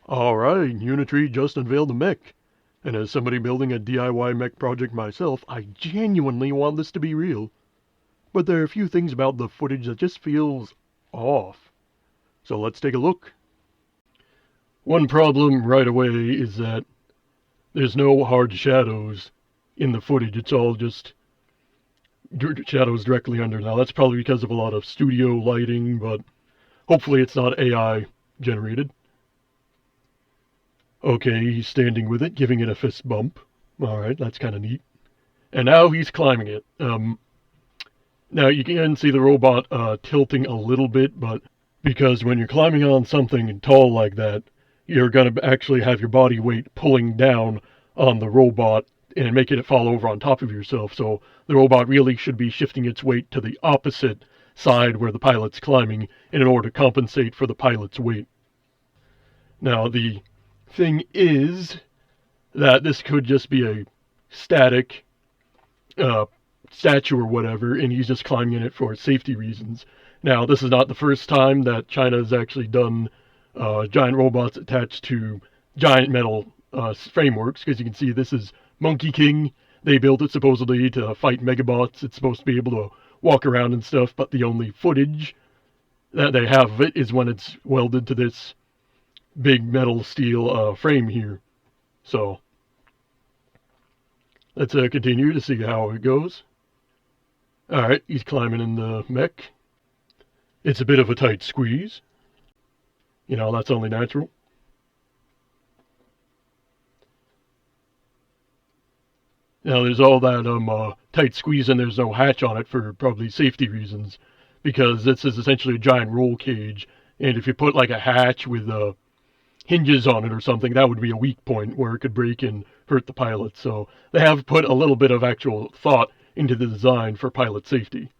Alright, Unitree just unveiled the Mech. And as somebody building a DIY mech project myself, I genuinely want this to be real. But there are a few things about the footage that just feels off. So let's take a look. One problem right away is that there's no hard shadows in the footage. It's all just shadows directly under. Now that's probably because of a lot of studio lighting, but hopefully it's not AI generated. Okay, he's standing with it, giving it a fist bump. Alright, that's kind of neat. And now he's climbing it. Now you can see the robot tilting a little bit, but because when you're climbing on something tall like that, you're going to actually have your body weight pulling down on the robot and making it fall over on top of yourself. So the robot really should be shifting its weight to the opposite side where the pilot's climbing in order to compensate for the pilot's weight. Now the thing is that this could just be a static statue or whatever, and he's just climbing in it for safety reasons. Now, this is not the first time that China has actually done giant robots attached to giant metal frameworks, because you can see this is Monkey King. They built it supposedly to fight megabots. It's supposed to be able to walk around and stuff, but the only footage that they have of it is when it's welded to this big metal steel frame here. So let's continue to see how it goes. Alright, he's climbing in the mech. It's a bit of a tight squeeze. You know, that's only natural. Now there's all that tight squeeze and there's no hatch on it for probably safety reasons, because this is essentially a giant roll cage, and if you put like a hatch with hinges on it or something, that would be a weak point where it could break and hurt the pilot. So they have put a little bit of actual thought into the design for pilot safety.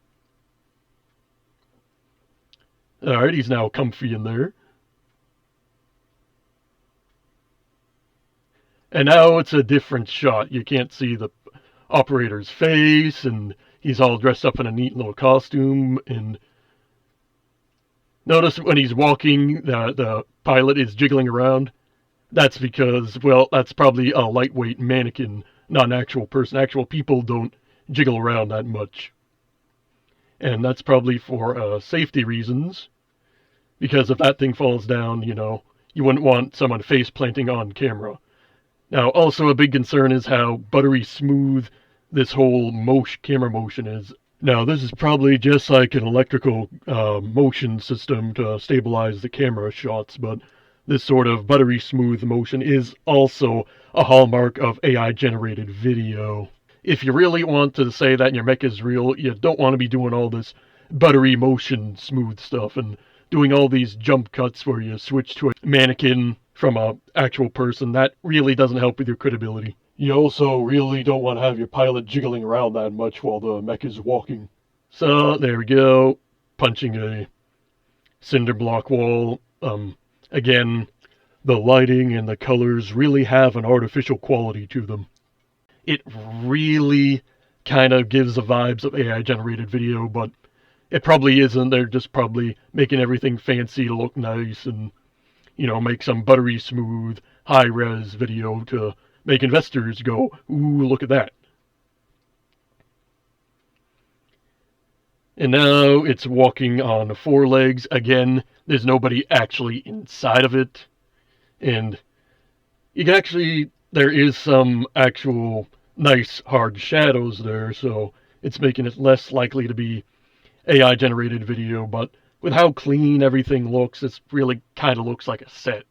Alright, he's now comfy in there. And now it's a different shot. You can't see the operator's face, and he's all dressed up in a neat little costume. And notice when he's walking, the pilot is jiggling around. That's because, well, that's probably a lightweight mannequin, not an actual person. Actual people don't jiggle around that much. And that's probably for safety reasons, because if that thing falls down, you know, you wouldn't want someone face planting on camera. Now, also a big concern is how buttery smooth this whole camera motion is. Now, this is probably just like an electrical motion system to stabilize the camera shots, but this sort of buttery smooth motion is also a hallmark of AI-generated video. If you really want to say that your mech is real, you don't want to be doing all this buttery motion smooth stuff and doing all these jump cuts where you switch to a mannequin from an actual person. That really doesn't help with your credibility. You also really don't want to have your pilot jiggling around that much while the mech is walking. So, there we go. Punching a cinder block wall. Again, the lighting and the colors really have an artificial quality to them. It really kind of gives the vibes of AI-generated video, but it probably isn't. They're just probably making everything fancy to look nice and, you know, make some buttery smooth, high-res video to make investors go, ooh, look at that. And now it's walking on 4 legs. Again, there's nobody actually inside of it. And you can actually, there is some actual nice hard shadows there, so it's making it less likely to be AI-generated video, but with how clean everything looks, it really kind of looks like a set.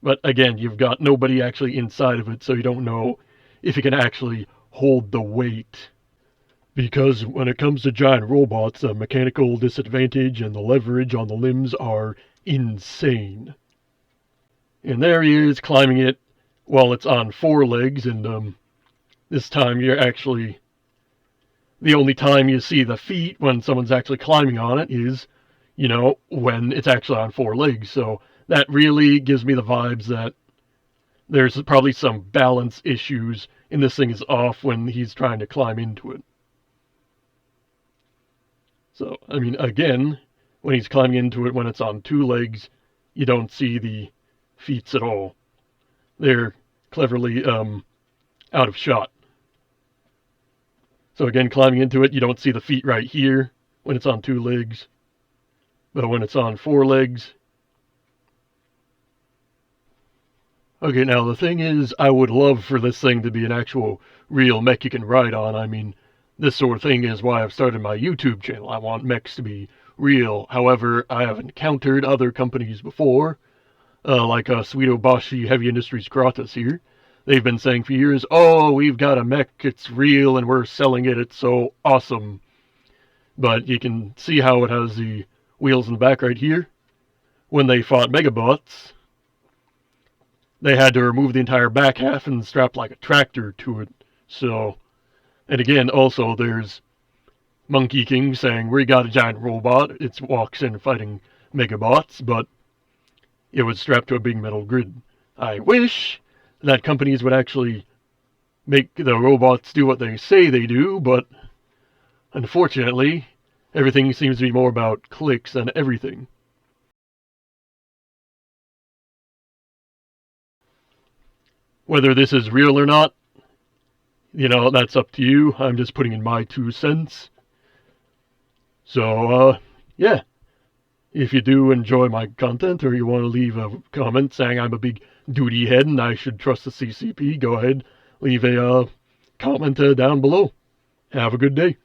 But again, you've got nobody actually inside of it, so you don't know if it can actually hold the weight. Because when it comes to giant robots, the mechanical disadvantage and the leverage on the limbs are insane. And there he is, climbing it while it's on 4 legs, and this time you're actually... The only time you see the feet when someone's actually climbing on it is, you know, when it's actually on 4 legs. So that really gives me the vibes that there's probably some balance issues and this thing is off when he's trying to climb into it. So, I mean, again, when he's climbing into it when it's on 2 legs, you don't see the feats at all. They're cleverly out of shot. So again, climbing into it, you don't see the feet right here when it's on 2 legs. But when it's on 4 legs... Okay, now the thing is, I would love for this thing to be an actual real mech you can ride on. I mean, this sort of thing is why I've started my YouTube channel. I want mechs to be real. However, I have encountered other companies before, like Sweetobashi Heavy Industries Gratis here. They've been saying for years, oh, we've got a mech, it's real, and we're selling it, it's so awesome. But you can see how it has the wheels in the back right here. When they fought Megabots, they had to remove the entire back half and strap like a tractor to it. So, and again, also there's Monkey King saying, we got a giant robot, it walks in fighting Megabots, but it was strapped to a big metal grid. I wish that companies would actually make the robots do what they say they do, but unfortunately, everything seems to be more about clicks than everything. Whether this is real or not, that's up to you. I'm just putting in my 2 cents. So, yeah. If you do enjoy my content or you want to leave a comment saying I'm a big duty head and I should trust the CCP, go ahead, leave a comment down below. Have a good day.